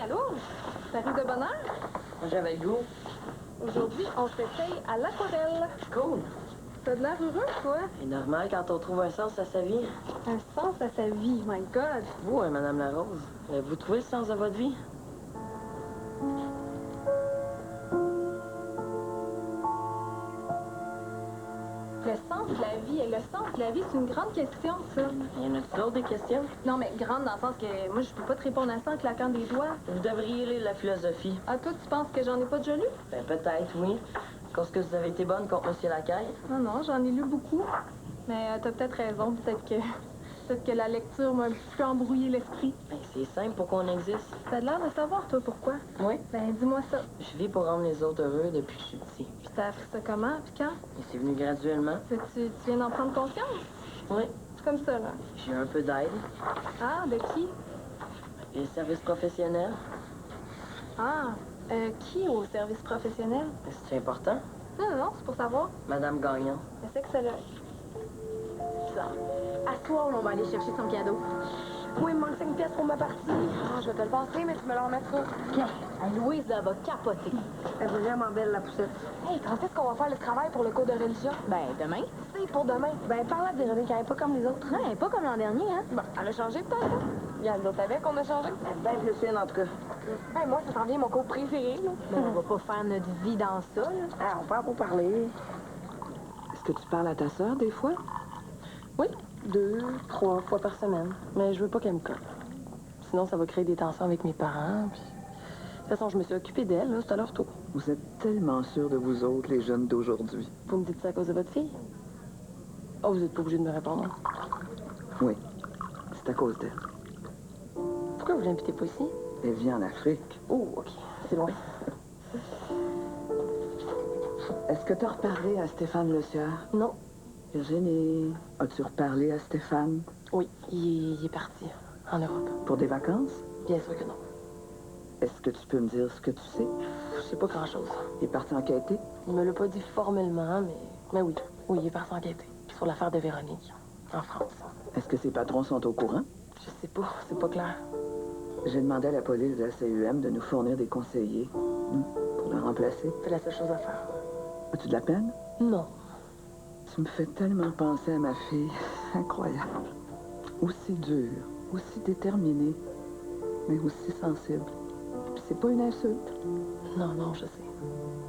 allô? Ça arrive de bonne heure? J'avais le goût. Aujourd'hui, on s'essaye à l'aquarelle. Cool. T'as de l'air heureux, toi? C'est normal quand on trouve un sens à sa vie. Un sens à sa vie, my God. Vous, Madame Larose, vous trouvez le sens de votre vie? Le sens de la vie, le sens de la vie, c'est une grande question, ça. Il y en a d'autres des questions? Non, mais grande dans le sens que moi, je peux pas te répondre à ça en claquant des doigts. Vous devriez lire la philosophie. Ah, toi, tu penses que j'en ai pas déjà lu? Ben, peut-être, oui. Parce que vous avez été bonne contre Monsieur Lacaille. Non, non, j'en ai lu beaucoup. Mais t'as peut-être raison. Peut-être que la lecture m'a un petit peu embrouillé l'esprit. Ben, c'est simple pour qu'on existe. T'as l'air de savoir, toi, pourquoi? Oui. Ben, dis-moi ça. Je vis pour rendre les autres heureux depuis que je suis petit. Puis t'as appris ça comment, puis quand? Et c'est venu graduellement. Tu viens d'en prendre conscience? Oui. C'est comme ça, là. J'ai eu un peu d'aide. Ah, de qui? Les services professionnels. Ah, qui au service professionnel? C'est important. Non, non, non, c'est pour savoir. Madame Gagnon. Mais c'est que ça, là. Ça. À soir, on va aller chercher son cadeau. Oui, il me manque 5 pièces pour ma partie. Ah, je vais te le passer, mais tu me le remettras. OK. Hey, Louise, là, va capoter. Elle est vraiment belle, la poussette. Hey, quand est-ce qu'on va faire le travail pour le cours de religion? Ben, demain. C'est pour demain. Ben, parle à Véronique, elle est pas comme les autres. Non, elle est pas comme l'an dernier, hein? Bon, elle a changé peut-être, hein? Il y a d'autres avec qu'on a changé. Ben plus fine, en tout cas. Ben, moi, ça s'en vient mon cours préféré, là. Mais on va pas faire notre vie dans ça, là. Ah, on parle pour parler. Est-ce que tu parles à ta sœur des fois? Oui, 2, 3 fois par semaine. Mais je veux pas qu'elle me colle. Sinon, ça va créer des tensions avec mes parents. Puis... De toute façon, je me suis occupée d'elle, là. C'est à leur tour. Vous êtes tellement sûrs de vous autres, les jeunes d'aujourd'hui. Vous me dites ça à cause de votre fille? Oh, vous êtes pas obligé de me répondre. Oui, c'est à cause d'elle. Pourquoi vous l'invitez pas ici? Elle vit en Afrique. Oh, OK. C'est loin. Est-ce que tu as reparlé à Stéphane Le Sieur? Non. Virginie, as-tu reparlé à Stéphane? Oui, il est parti. En Europe. Pour des vacances? Bien sûr que non. Est-ce que tu peux me dire ce que tu sais? Je sais pas grand-chose. Il est parti enquêter? Il me l'a pas dit formellement, mais oui. Oui, il est parti enquêter. Sur l'affaire de Véronique. En France. Est-ce que ses patrons sont au courant? Je sais pas. C'est pas clair. J'ai demandé à la police de la CUM de nous fournir des conseillers pour le remplacer. C'est la seule chose à faire. As-tu de la peine? Non. Tu me fais tellement penser à ma fille. Incroyable. Aussi dure, aussi déterminée, mais aussi sensible. Puis c'est pas une insulte. Non, non, je sais.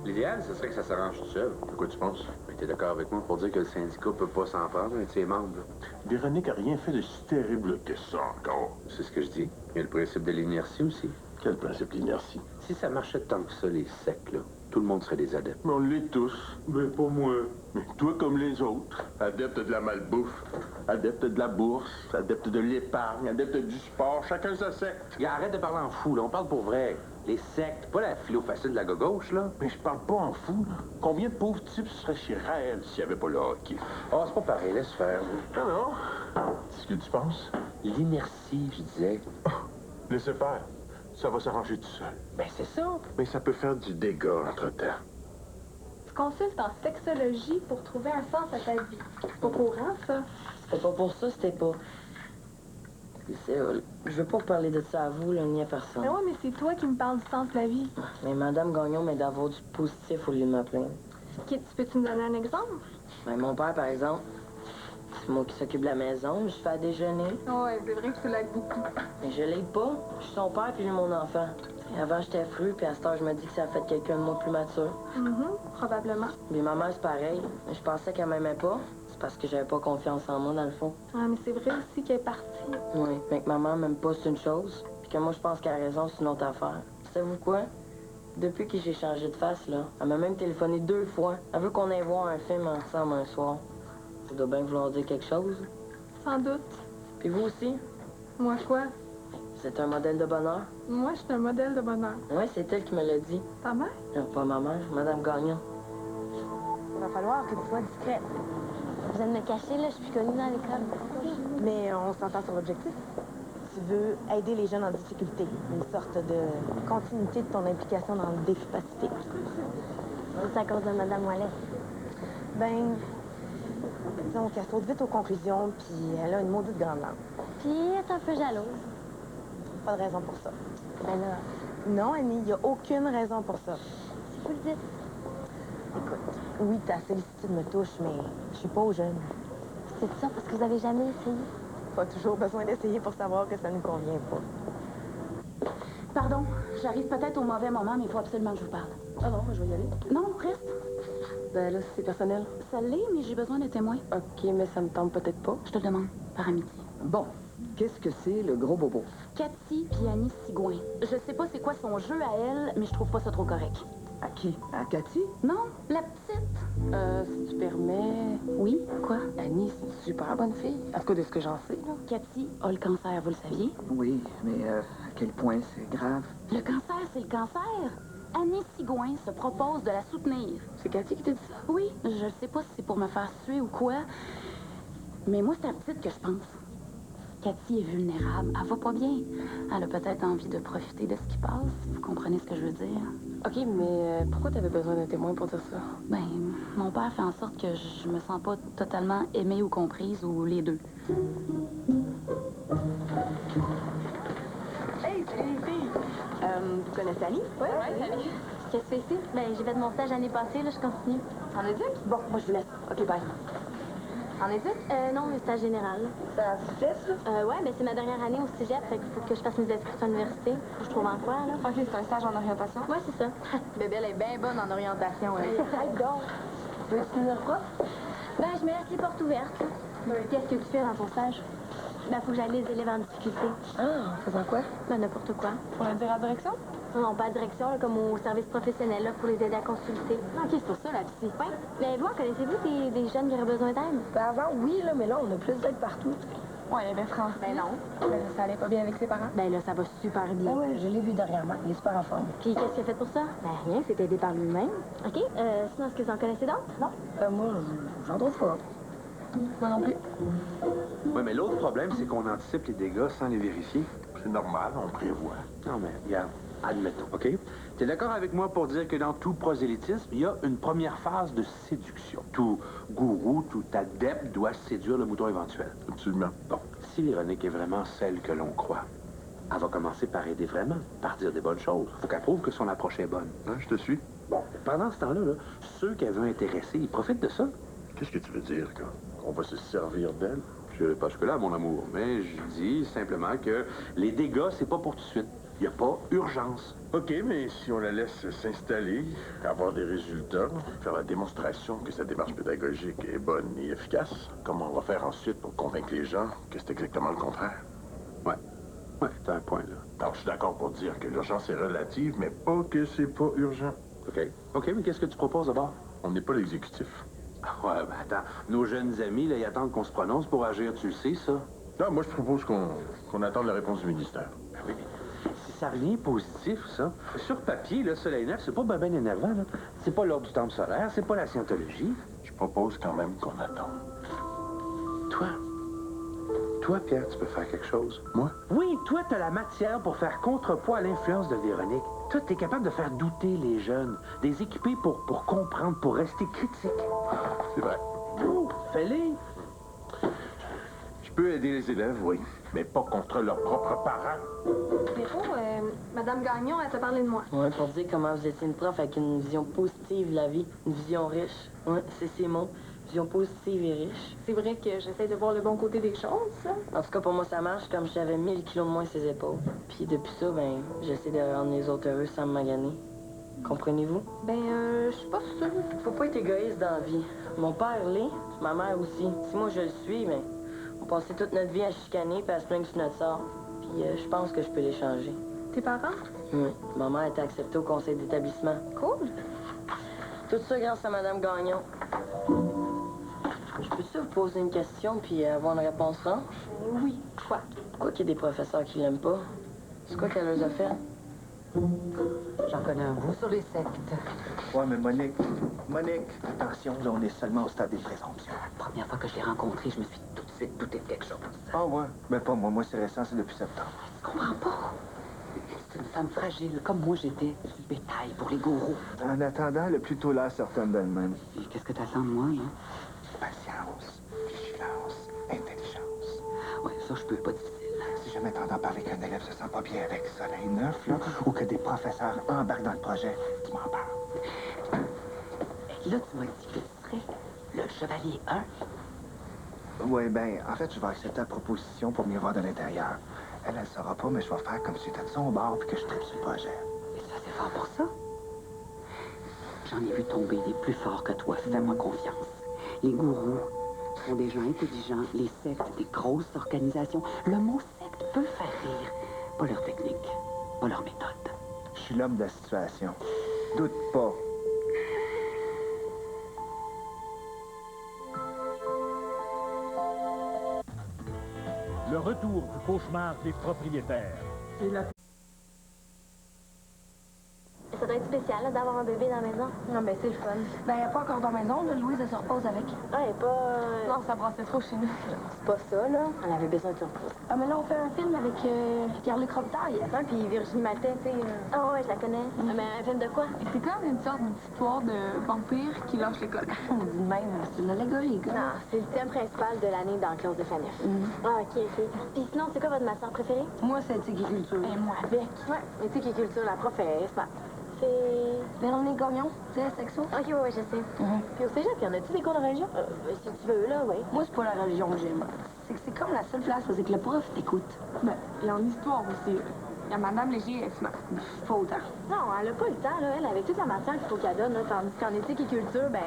L'idéal, ce serait que ça s'arrange tout seul. De quoi tu penses? Tu es d'accord avec moi pour dire que le syndicat peut pas s'en prendre un de ses membres? Là? Véronique a rien fait de si terrible que ça encore. C'est ce que je dis. Il y a le principe de l'inertie aussi. Quel principe d'inertie? Si ça marchait tant que ça, les sectes, là, tout le monde serait des adeptes. Mais on l'est tous. Mais pas moi. Mais toi comme les autres. Adepte de la malbouffe, adepte de la bourse, adepte de l'épargne, adepte du sport, chacun sa secte. Gars, arrête de parler en fou, là. On parle pour vrai. Les sectes, pas la philo facile de la gauche, là. Mais je parle pas en fou, là. Combien de pauvres types seraient chez Raël s'il n'y avait pas le hockey? Ah, c'est pas pareil, laisse faire. Ah non? C'est ce que tu penses? L'inertie, je disais. Laissez faire. Ça va s'arranger tout seul. Ben, c'est ça. Mais ça peut faire du dégât entre-temps. Tu consultes en sexologie pour trouver un sens à ta vie. Au courant, ça? C'était pas pour ça, c'était pas... Je veux pas vous parler de ça à vous, là, ni à personne. Mais ouais, mais c'est toi qui me parles du sens de la vie. Mais Madame Gagnon m'aide d'avoir du positif au lieu de me plaindre. Tu peux-tu me donner un exemple? Ben, mon père, par exemple, c'est moi qui s'occupe de la maison, je fais à déjeuner. Ouais, c'est vrai que tu l'aides beaucoup. Mais je l'aide pas. Je suis son père puis lui mon enfant. Et avant, j'étais fru, puis à cette heure, je me dis que ça a fait quelqu'un de moi plus mature. Probablement. Mais ma mère, c'est pareil. Mais je pensais qu'elle m'aimait pas. C'est parce que j'avais pas confiance en moi, dans le fond. Ah, mais c'est vrai aussi qu'elle est partie. Oui, mais que ma mère m'aime pas, c'est une chose. Puis que moi, je pense qu'elle a raison, c'est une autre affaire. Savez-vous quoi? Depuis que j'ai changé de face, là, elle m'a même téléphoné 2 fois. Elle veut qu'on aille voir un film ensemble un soir. Ça doit bien vouloir dire quelque chose. Sans doute. Puis vous aussi? Moi, quoi? C'est un modèle de bonheur? Moi, je suis un modèle de bonheur. Oui, c'est elle qui me l'a dit. Ta mère? Non, pas ma mère, Madame Gagnon. Il va falloir que tu sois discrète. Je viens de me cacher, là, je suis plus connue dans l'école. Mais on s'entend sur l'objectif. Tu veux aider les jeunes en difficulté. Une sorte de continuité de ton implication dans le défi pacifique. C'est à cause de Madame Wallet. Ben, disons qu'elle saute vite aux conclusions, puis elle a une maudite grande langue. Puis elle est un peu jalouse. Pas de raison pour ça. Ben là, Non, Annie, il n'y a aucune raison pour ça. si vous le dites. Écoute, oui, ta sollicitude me touche, mais je suis pas au jeune. C'est ça parce que vous avez jamais essayé. Pas toujours besoin d'essayer pour savoir que ça ne convient pas. Pardon, j'arrive peut-être au mauvais moment, mais il faut absolument que je vous parle. Ah non, je vais y aller. Non, reste. Ben là, c'est personnel. Ça l'est, mais j'ai besoin de témoins. OK, mais ça me tente peut-être pas. Je te le demande, par amitié. Bon, qu'est-ce que c'est, le gros bobo? Cathy puis Annie Sigouin. Je sais pas c'est quoi son jeu à elle, mais je trouve pas ça trop correct. À qui? À Cathy? Non, la petite. Si tu permets... Oui, quoi? Annie, c'est une super bonne fille. En tout cas, de ce que j'en sais, là. Cathy a le cancer, vous le saviez? Oui, mais à quel point c'est grave? Le cancer, c'est le cancer. Annie Sigouin se propose de la soutenir. C'est Cathy qui t'a dit ça? Oui, je sais pas si c'est pour me faire suer ou quoi, mais moi, c'est à la petite que je pense. Cathy est vulnérable. Elle va pas bien. Elle a peut-être envie de profiter de ce qui passe. Vous comprenez ce que je veux dire? OK, mais pourquoi t'avais besoin d'un témoin pour dire ça? Ben, mon père fait en sorte que je me sens pas totalement aimée ou comprise, ou les deux. Hey, salut les filles! Vous connaissez Annie? Oui, salut. Qu'est-ce que tu fais ici? Ben, j'ai fait mon stage l'année passée, là, je continue. En éduc? Bon, moi je vous laisse. OK, bye. En éduc? Non, le stage général. Ça se fait, ça? Ouais, ben c'est ma dernière année au cégep, fait qu'il faut que je fasse mes inscriptions à l'université. Faut que je trouve emploi, là. OK, c'est un stage en orientation? Ouais, c'est ça. Bébé, elle est bien bonne en orientation. Arrête donc. Veux-tu nous reprendre? Ben, je me laisse les portes ouvertes, là. Qu'est-ce que tu fais dans ton stage? Ben, faut que j'aille les élèves en difficulté. Ah, en faisant quoi? Ben, n'importe quoi. Pour le dire à la direction? Non, pas à direction, là, comme au service professionnel, là, pour les aider à consulter. OK, c'est pour ça, la psy. Ouais. Ben, vous, connaissez-vous des jeunes qui auraient besoin d'aide? Ben avant, oui, là, mais là, on a plus d'aide partout. Ouais, ben Francis. Ben non. Ben, ça allait pas bien avec ses parents? Ben là, ça va super bien. Ben ouais, je l'ai vu dernièrement. Il est super en forme. Puis qu'est-ce qu'il a fait pour ça? Ben rien, c'est aidé par lui-même. OK. Sinon, est-ce que vous en connaissez d'autres? Non. Moi, j'en trouve pas. Moi non plus. Oui, mais l'autre problème, c'est qu'on anticipe les dégâts sans les vérifier. C'est normal, on prévoit. Non, mais regarde, admettons, OK? Tu es d'accord avec moi pour dire que dans tout prosélytisme, il y a une première phase de séduction. Tout gourou, tout adepte doit séduire le mouton éventuel. Absolument. Bon, si Véronique est vraiment celle que l'on croit, elle va commencer par aider vraiment, par dire des bonnes choses. Faut qu'elle prouve que son approche est bonne. Hein, je te suis. Bon, pendant ce temps-là, là, ceux qu'elle veut intéresser, ils profitent de ça. Qu'est-ce que tu veux dire, qu'on va se servir d'elle? Je n'irai pas jusque-là, mon amour, mais je dis simplement que les dégâts, c'est pas pour tout de suite. Il n'y a pas urgence. OK, mais si on la laisse s'installer, avoir des résultats, faire la démonstration que sa démarche pédagogique est bonne et efficace, comment on va faire ensuite pour convaincre les gens que c'est exactement le contraire? Ouais, t'as un point, là. Alors, je suis d'accord pour dire que l'urgence est relative, mais pas que c'est pas urgent. OK, mais qu'est-ce que tu proposes d'abord? On n'est pas l'exécutif. Ouais, ben attends, nos jeunes amis, là, ils attendent qu'on se prononce pour agir, tu le sais, ça? Non, moi, je propose qu'on attende la réponse du ministère. Ben oui, mais si ça revient positif, ça, sur papier, là, Soleil Neuf, c'est pas ben énervant, là. C'est pas l'ordre du temple solaire, c'est pas la scientologie. Je propose quand même qu'on attende. Toi, Pierre, tu peux faire quelque chose. Moi? Oui, toi, t'as la matière pour faire contrepoids à l'influence de Véronique. Toi, t'es capable de faire douter les jeunes, des équiper pour comprendre, pour rester critique. C'est vrai. Oh, fais-les! Je peux aider les élèves, oui, mais pas contre leurs propres parents. Madame Gagnon, elle t'a parlé de moi. Ouais, pour dire comment vous étiez une prof avec une vision positive de la vie, une vision riche. Ouais, c'est ces mots. Vision positive et riche. C'est vrai que j'essaie de voir le bon côté des choses, ça. En tout cas, pour moi, ça marche comme si j'avais 1000 kilos de moins sur les épaules. Puis depuis ça, ben, j'essaie de rendre les autres heureux sans me maganer. Comprenez-vous? Ben, je suis pas sûre. Faut pas être égoïste dans la vie. Mon père l'est, ma mère aussi. Si moi je le suis, ben, on passait toute notre vie à chicaner puis à se plaindre sur notre sort. Puis je pense que je peux les changer. Tes parents? Oui. Ma mère a été acceptée au conseil d'établissement. Cool. Tout ça grâce à Madame Gagnon. Je peux-tu vous poser une question puis avoir une réponse franche? Oui. Quoi? Pourquoi qu'il y a des professeurs qui l'aiment pas? C'est quoi qu'elle leur a fait? J'en connais un bout sur les sectes. Ouais, mais Monique, attention, là, on est seulement au stade des présomptions. La première fois que je l'ai rencontré, je me suis tout de suite douté de quelque chose. Ah ouais? Ben pas moi, c'est récent, c'est depuis septembre. Tu comprends pas? C'est une femme fragile, comme moi j'étais. Du bétail pour les gourous. En attendant, elle a plutôt l'air certaine d'elle-même. Et qu'est-ce que t'attends de moi, là? Patience, vigilance, intelligence. Ouais, ça, je peux pas difficile. Si jamais jamais t'entends parler qu'un élève se sent pas bien avec Soleil Neuf, là, ou que des professeurs embarquent dans le projet. Tu m'en parles. Là, tu m'as dit que tu serais le chevalier 1. Oui, ben, en fait, je vais accepter la proposition pour mieux voir de l'intérieur. Elle ne saura pas, mais je vais faire comme si j'étais de son bord puis que je tripe sur le projet. Et ça, c'est fort pour ça. J'en ai vu tomber des plus forts que toi. Fais-moi confiance. Les gourous sont des gens intelligents. Les sectes, des grosses organisations. Le mot secte peut faire rire. Pas leur technique, pas leur méthode. Je suis l'homme de la situation. Doute pas. Le retour du cauchemar des propriétaires. Ça doit être spécial là, d'avoir un bébé dans la maison. Non, ben c'est le fun. Ben, elle n'est pas encore dans la maison, là. Louise, elle se repose avec. Ah, elle est pas... Non, ça brassait trop chez nous. c'est pas ça, là. Elle avait besoin de repos. Ah, mais là, on fait un film avec Pierre-Luc Robitaille. Ouais, puis Virginie Matin, tu sais... Ah ouais, je la connais. Ah, mais un film de quoi? C'est comme une sorte d'histoire de vampire qui lâche l'école. On dit de même, c'est une allégorie, gars. Non, c'est le thème principal de l'année dans Clause de Fanif. Ah, OK. Puis sinon, c'est quoi votre matière préférée? Moi, c'est éthique-culture. Et moi, avec. Ouais, éthique et culture, la prof est smart. C'est... Véronique Gagnon, tu sais, sexo. OK, ouais, je sais. Puis au cégep, y en a-tu des cours de religion? Si tu veux, là, oui. Moi, c'est pas la religion que j'aime. C'est que c'est comme la seule place où c'est que le prof t'écoute. Ben, et en histoire aussi. Il y a Madame Léger, elle se pas autant. Non, elle a pas le temps, là. Elle, avec toute la matière qu'il faut qu'elle donne, là, tandis qu'en éthique et culture, ben,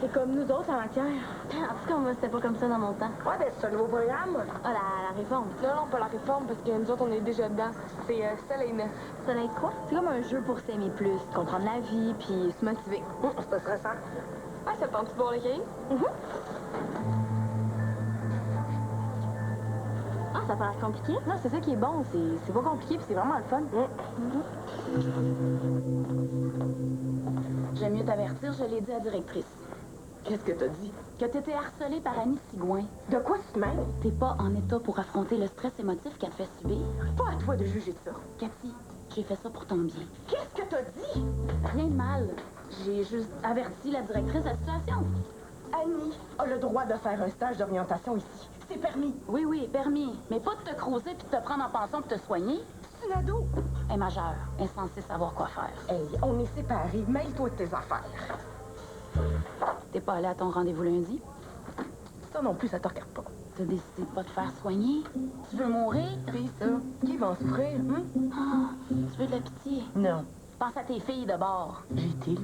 c'est comme nous autres en matière. En tout cas, moi, c'était pas comme ça dans mon temps. Ouais, ben, c'est un nouveau programme. Ah, la réforme. Non, pas la réforme, parce que nous autres, on est déjà dedans. C'est Soleil Neuf. Soleil quoi? C'est comme un jeu pour s'aimer plus, comprendre la vie, puis se motiver. C'est pas stressant. Ah, ça tente-tu de boire le cahier? Ah, ça paraît compliqué? Non, c'est ça qui est bon. C'est pas compliqué, puis c'est vraiment le fun. J'aime mieux t'avertir, je l'ai dit à la directrice. Qu'est-ce que t'as dit? Que t'étais harcelée par Annie Sigouin. De quoi tu te mêles? T'es pas en état pour affronter le stress émotif qu'elle te fait subir. Pas à toi de juger ça. Cathy, j'ai fait ça pour ton bien. Qu'est-ce que t'as dit? Rien de mal. J'ai juste averti la directrice de la situation. Annie a le droit de faire un stage d'orientation ici. C'est permis. Oui, permis. Mais pas de te creuser puis de te prendre en pension pour te soigner. C'est une ado. Elle est majeure. Elle est censée savoir quoi faire. Hey, on est séparés. Mêle-toi de tes affaires. T'es pas allé à ton rendez-vous lundi? Ça non plus, ça te regarde pas. T'as décidé de pas te faire soigner? Tu veux mourir? Puis ça, qui va en souffrir, Ah, tu veux de la pitié? Non. Pense à tes filles de bord. J'ai été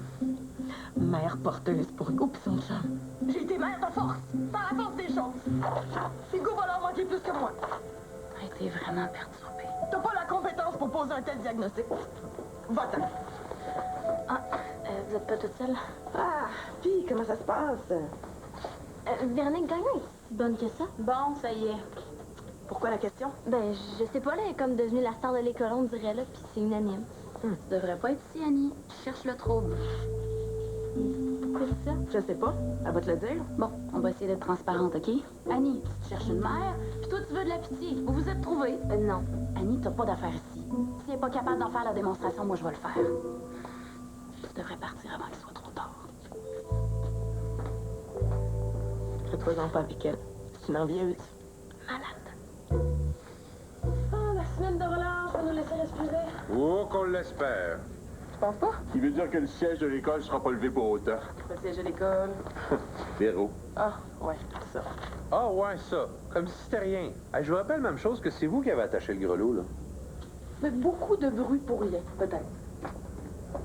mère porteuse pour Hugo pis son chum. J'ai été mère de force, par la force des choses. Hugo va leur manquer plus que moi. Hey, t'es vraiment perturbée. T'as pas la compétence pour poser un tel diagnostic. Va-t'en. Ah, vous êtes pas toute seule? Ah, puis comment ça se passe? Véronique Gagnon est si bonne que ça? Bon, ça y est. Pourquoi la question? Ben, je sais pas, là, elle est comme devenue la star de l'école, on dirait, là, puis c'est unanime. Tu devrais pas être ici, Annie. Tu cherches le trouble. Pourquoi c'est ça? Je sais pas. Elle va te le dire. Bon, on va essayer d'être transparente, OK? Annie, tu cherches une mère, puis toi, tu veux de la pitié. Vous vous êtes trouvés. Non. Annie, t'as pas d'affaires ici. Si elle est pas capable d'en faire la démonstration, moi, je vais le faire. Tu devrais partir avant qu'il soit trop tard. Fais-toi-en pas avec elle. C'est une envieuse. Malade. Ah, la semaine de relâche va nous laisser respirer. Oh, qu'on l'espère. Tu penses pas? Il veut dire que le siège de l'école sera pas levé pour autant. Le siège de l'école. Véro. Ah, ouais, ça. Ah ouais, ça. Comme si c'était rien. Hey, je vous rappelle la même chose que c'est vous qui avez attaché le grelot, là. Mais beaucoup de bruit pour rien, peut-être.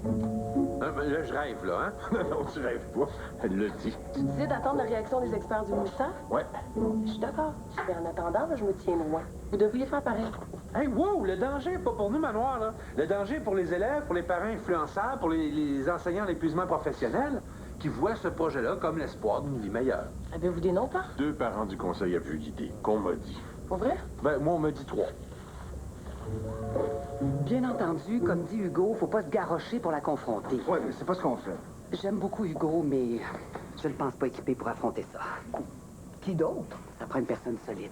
Ben là, je rêve, là, hein? Non, tu rêves pas. Elle l'a dit. Tu disais d'attendre la réaction des experts du ministère? Ouais. Je suis d'accord. Mais en attendant, là, je me tiens loin. Vous devriez faire pareil. Hey, wow! Le danger n'est pas pour nous, Manoir, là. Le danger est pour les élèves, pour les parents influençables, pour les enseignants l'épuisement professionnel qui voient ce projet-là comme l'espoir d'une vie meilleure. Avez-vous des noms, pas? 2 parents du conseil à vue l'idée, qu'on m'a dit. Pour vrai? Ben, moi, on me dit 3. Bien entendu, comme dit Hugo, faut pas se garrocher pour la confronter. Ouais, mais c'est pas ce qu'on fait. J'aime beaucoup Hugo, mais je ne pense pas équipé pour affronter ça. Qui d'autre? Ça prend une personne solide.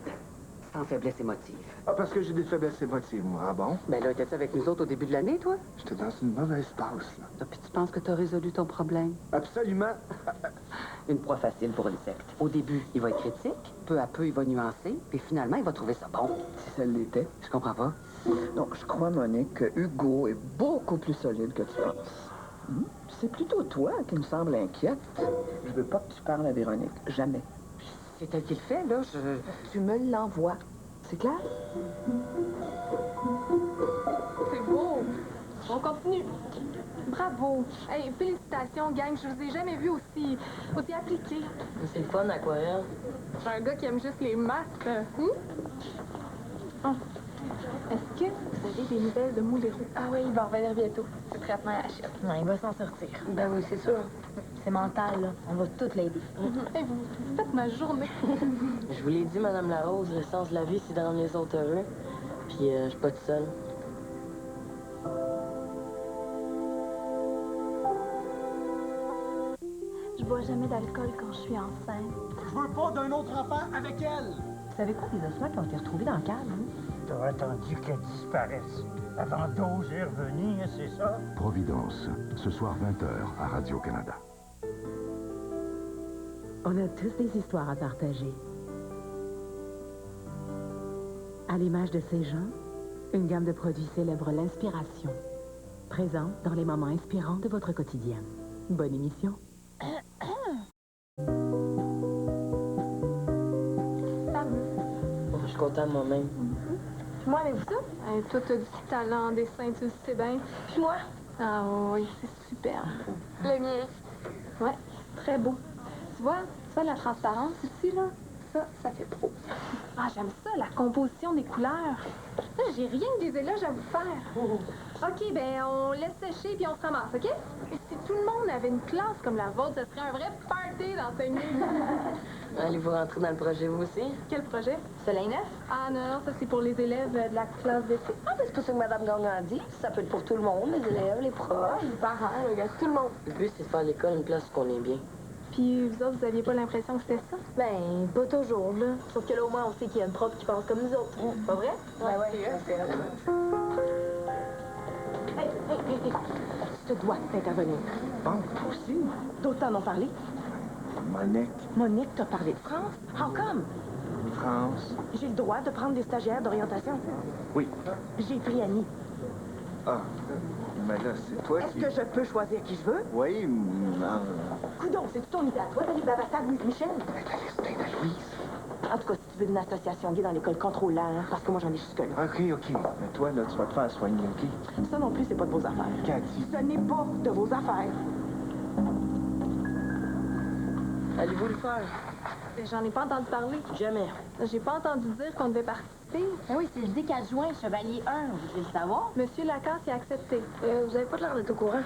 sans faiblesse émotive? Ah, parce que j'ai des faiblesses émotives, moi. Ah bon? Ben là, étais-tu avec nous autres au début de l'année, toi? J'étais dans une mauvaise passe, là. Ah, puis tu penses que t'as résolu ton problème? Absolument. Une proie facile pour une secte. Au début, il va être critique, peu à peu, il va nuancer, puis finalement, il va trouver ça bon. Si ça l'était. Je comprends pas. Donc, je crois, Monique, que Hugo est beaucoup plus solide que tu penses. C'est plutôt toi qui me semble inquiète. Je veux pas que tu parles à Véronique. Jamais. C'est elle qui le fait, là. Tu me l'envoies. C'est clair? C'est beau. On continue. Bravo. Hey, félicitations, gang. Je vous ai jamais vu aussi appliqué. C'est le fun, aquarelle. Je suis un gars qui aime juste les maths. Est-ce que vous avez des nouvelles de Moulero? Ah oui, il va revenir bientôt. C'est traitement à la chute. Non, il va s'en sortir. Ben oui, c'est sûr. C'est mental, là. On va tout l'aider. Hey, vous faites ma journée. Je vous l'ai dit, Madame Larose, le sens de la vie, c'est de rendre les autres heureux. Puis, je suis pas toute seule. Je bois jamais d'alcool quand je suis enceinte. Je veux pas d'un autre enfant avec elle. Vous savez quoi des ossements qui ont été retrouvés dans le cave? T'as attendu qu'elle disparaisse avant d'oser revenir, c'est ça? Providence, ce soir 20h à Radio-Canada. On a tous des histoires à partager. À l'image de ces gens, une gamme de produits célèbre l'inspiration. Présente dans les moments inspirants de votre quotidien. Bonne émission. Je suis content de moi-même. Puis moi, avec vous ça? Toi, t'as du talent en dessin, tu le sais bien. Puis moi? Ah oui, c'est super. Le mien? Ouais, très beau. Tu vois, la transparence ici, là, ça fait pro. Ah, j'aime ça, la composition des couleurs. Là, j'ai rien que des éloges à vous faire. OK, ben, on laisse sécher puis on se ramasse, OK? Et si tout le monde avait une classe comme la vôtre, ce serait un vrai party d'enseigner. Allez-vous rentrer dans le projet, vous aussi? Quel projet? Soleil neuf? Ah non, ça c'est pour les élèves de la classe d'été. Ah, ben c'est pas ça que Mme Gagnon a dit. Ça peut être pour tout le monde, les élèves, les profs. Les parents, le gars, tout le monde. Le but, c'est de faire l'école une place où on est bien. Puis vous autres, vous aviez pas l'impression que c'était ça? Ben, pas toujours, là. Sauf que là, au moins, on sait qu'il y a une prof qui pense comme nous autres. Pas vrai? Ben ouais, c'est vrai. Je te dois d'intervenir. Bon, toi aussi. D'autres en ont parlé. Monique, Monique t'a parlé de France. How come? France. J'ai le droit de prendre des stagiaires d'orientation. Oui. J'ai pris Annie. Ah, mais là, c'est toi Est-ce qui... que je peux choisir qui je veux? Oui, non. Coudon, c'est ton idée à toi d'aller bavatrer à Louise Michel? T'es à Louise. En tout cas, si tu veux une association gay dans l'école, contrôle-la, hein, parce que moi, j'en ai jusque-là. OK. Mais toi, là, tu vas te faire soigner, OK? Ça non plus, c'est pas de vos affaires. Cathy. Ce n'est pas de vos affaires. Allez-vous le faire? Ben, j'en ai pas entendu parler. Jamais. J'ai pas entendu dire qu'on devait participer. Ben oui, c'est le DIC adjoint, chevalier 1. Vous voulez le savoir? Monsieur Lacasse y a accepté. Vous avez pas l'air d'être au courant.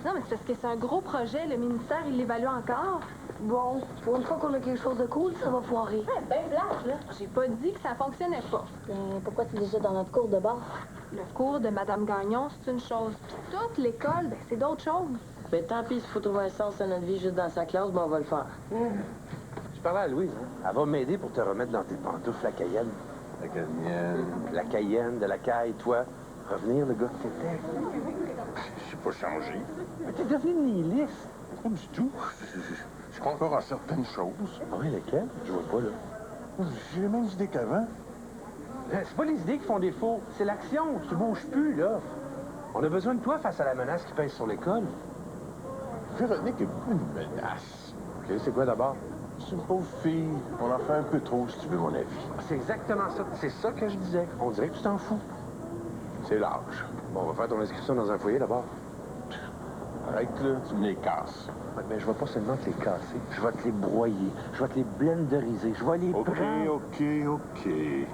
Non, mais c'est parce que c'est un gros projet. Le ministère, il l'évalue encore. Bon, pour une fois qu'on a quelque chose de cool, ça va foirer. Ouais, ben blague, là. J'ai pas dit que ça fonctionnait pas. Pourquoi tu es déjà dans notre cours de bord? Le cours de Madame Gagnon, c'est une chose. Puis toute l'école, ben c'est d'autres choses. Ben tant pis, s'il faut trouver un sens à notre vie juste dans sa classe, ben on va le faire. Je parlais à Louise, hein. Elle va m'aider pour te remettre dans tes pantoufles la Cayenne. La Cayenne. La Cayenne, de la caille, toi. Revenir, le gars que t'étais. J'ai pas changé. Mais t'es devenu nihiliste. Pas du tout. Je crois encore à certaines choses. Ah oui, lesquelles? Je vois pas, là. J'ai les mêmes idées qu'avant. C'est pas les idées qui font défaut, c'est l'action. Tu bouges plus, là. On a besoin de toi face à la menace qui pèse sur l'école. Véronique est pas une menace. OK, c'est quoi d'abord? C'est une pauvre fille. On en fait un peu trop, si tu veux mon avis. C'est exactement ça. C'est ça que je disais. On dirait que tu t'en fous. C'est l'âge. Bon, on va faire ton inscription dans un foyer d'abord. Arrête, là, tu me les casses. Ouais, mais je vais pas seulement te les casser, je vais te les broyer, je vais te les blenderiser, je vais les prendre. OK. Tu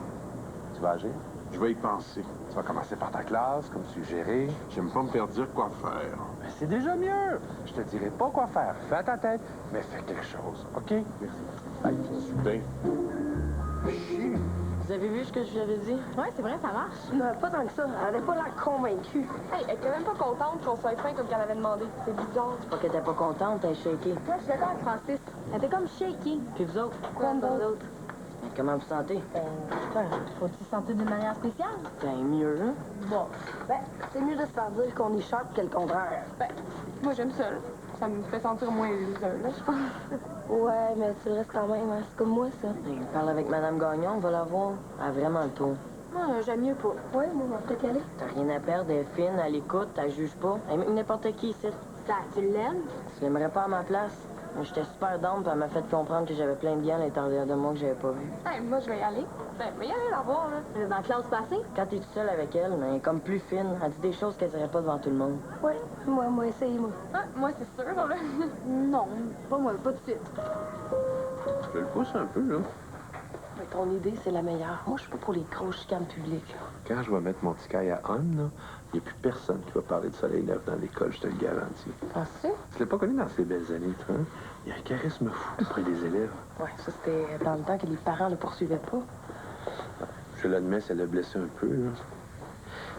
vas agir? Je vais y penser. Tu vas commencer par ta classe, comme suggéré. J'aime pas me faire dire quoi faire. Ben, c'est déjà mieux. Je te dirai pas quoi faire. Fais à ta tête, mais fais quelque chose. OK? Merci. Hey, super. Chier. Vous avez vu ce que je lui avais dit? Ouais, c'est vrai, ça marche. Non, pas tant que ça. Elle avait pas l'air convaincue. Hey, elle était même pas contente qu'on soit fin comme qu'elle avait demandé. C'est bizarre. C'est pas qu'elle était pas contente, elle est shakée. Moi, je suis d'accord avec Francis. Elle était comme shaky. Puis vous autres? Quoi, nous autres? Comment vous sentez? Faut-tu se sentir d'une manière spéciale? Ben, mieux, hein? Bon, ben, c'est mieux de se faire dire qu'on est sharp que le contraire. Ben, moi, j'aime ça, là. Ça me fait sentir moins loser, là, je pense. Ouais, mais tu le restes quand même, hein. C'est comme moi, ça. Je parle avec Madame Gagnon, on va la voir. Elle a vraiment le tour. Moi, j'aime mieux pas. Ouais, moi, on va peut-être y aller. T'as rien à perdre, elle est fine, elle écoute, elle juge pas. Elle aime n'importe qui ici. Ça, tu l'aimes? Tu l'aimerais pas à ma place? J'étais super down, puis elle m'a fait comprendre que j'avais plein de biens à l'intérieur de moi que j'avais pas vu. Hey, moi, je vais y aller. Ben, mais y aller la voir, là. Dans la classe passée? Quand t'es toute seule avec elle, mais elle est comme plus fine. Elle dit des choses qu'elle dirait pas devant tout le monde. Ouais, moi, essaye, moi. Ah, moi, c'est sûr, là. Non, pas moi, pas de suite. Je le pousse un peu, là. Mais ton idée, c'est la meilleure. Moi, je suis pas pour les grosses chicanes publiques. Quand je vais mettre mon petit caille à on, là, il n'y a plus personne qui va parler de soleil lève dans l'école, je te le garantis. Penses-tu? Tu l'as pas connu dans ces belles années, toi, hein? Il y a un charisme fou auprès des élèves. Ouais, ça, c'était dans le temps que les parents le poursuivaient pas. Je l'admets, ça l'a blessé un peu, là.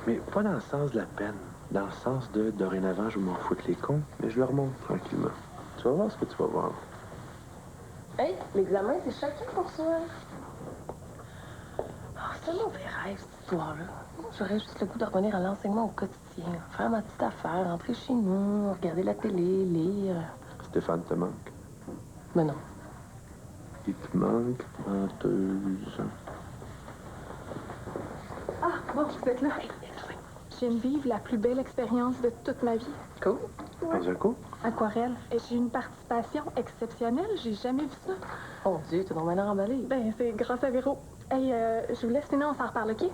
Mais pas dans le sens de la peine. Dans le sens de, dorénavant, je m'en foutre les cons, mais je leur montre tranquillement. Tu vas voir ce que tu vas voir. Hey, l'examen, c'est chacun pour soi. Ah, c'est un mauvais rêve, cette histoire-là. Moi, j'aurais juste le goût de revenir à l'enseignement au quotidien. Faire ma petite affaire, rentrer chez nous, regarder la télé, lire. Stéphane te manque. Mais non. Il te manque, menteuse. Ah, bon, vous êtes là. Je viens de vivre la plus belle expérience de toute ma vie. Cool. Dans un coup? Aquarelle. Et j'ai eu une participation exceptionnelle. J'ai jamais vu ça. Oh Dieu, t'es donc maintenant emballé. Ben, c'est grâce à Véro. Hey, je vous laisse, sinon on s'en reparle, OK?